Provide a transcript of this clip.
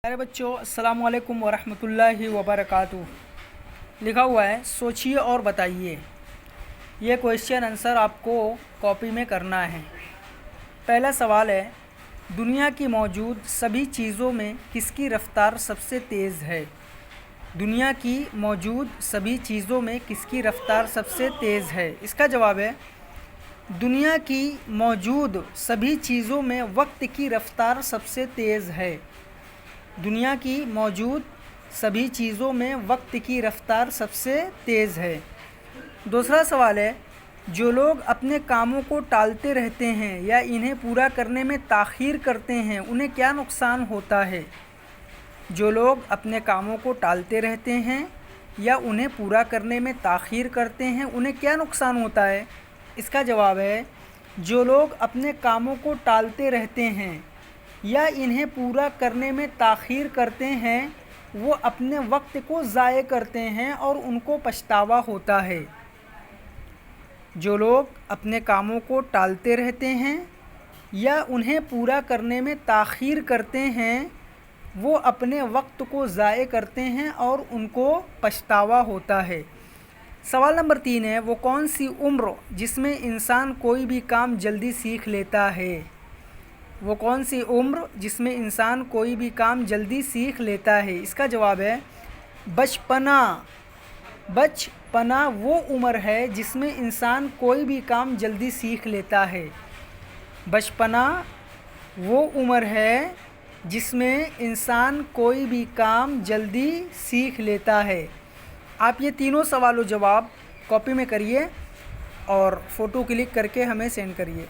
پیارے بچوں، السلام علیکم ورحمۃ اللہ وبرکاتہ۔ لکھا ہوا ہے سوچئے اور بتائیے۔ یہ کویشچن آنسر آپ کو کاپی میں کرنا ہے۔ پہلا سوال ہے، دنیا کی موجود سبھی چیزوں میں کس کی رفتار سب سے تیز ہے؟ دنیا کی موجود سبھی چیزوں میں کس کی رفتار سب سے تیز ہے؟ اس کا جواب ہے دنیا کی موجود سبھی چیزوں میں وقت کی رفتار سب سے تیز ہے۔ دنیا کی موجود سبھی چیزوں میں وقت کی رفتار سب سے تیز ہے۔ دوسرا سوال ہے، جو لوگ اپنے کاموں کو ٹالتے رہتے ہیں یا انہیں پورا کرنے میں تاخیر کرتے ہیں انہیں کیا نقصان ہوتا ہے؟ جو لوگ اپنے کاموں کو ٹالتے رہتے ہیں یا انہیں پورا کرنے میں تاخیر کرتے ہیں انہیں کیا نقصان ہوتا ہے؟ اس کا جواب ہے جو لوگ اپنے کاموں کو ٹالتے رہتے ہیں یا انہیں پورا کرنے میں تاخیر کرتے ہیں وہ اپنے وقت کو ضائع کرتے ہیں اور ان کو پچھتاوا ہوتا ہے۔ جو لوگ اپنے کاموں کو ٹالتے رہتے ہیں یا انہیں پورا کرنے میں تاخیر کرتے ہیں وہ اپنے وقت کو ضائع کرتے ہیں اور ان کو پچھتاوا ہوتا ہے۔ سوال نمبر 3 ہے، وہ کون سی عمر جس میں انسان کوئی بھی کام جلدی سیکھ لیتا ہے؟ وہ کون سی عمر جس میں انسان کوئی بھی کام جلدی سیکھ لیتا ہے؟ اس کا جواب ہے بچپنا۔ بچپنا وہ عمر ہے جس میں انسان کوئی بھی کام جلدی سیکھ لیتا ہے۔ بچپنا وہ عمر ہے جس میں انسان کوئی بھی کام جلدی سیکھ لیتا ہے۔ آپ یہ تینوں سوال و جواب کاپی میں کریے اور فوٹو کلک کر کے ہمیں سینڈ کریے۔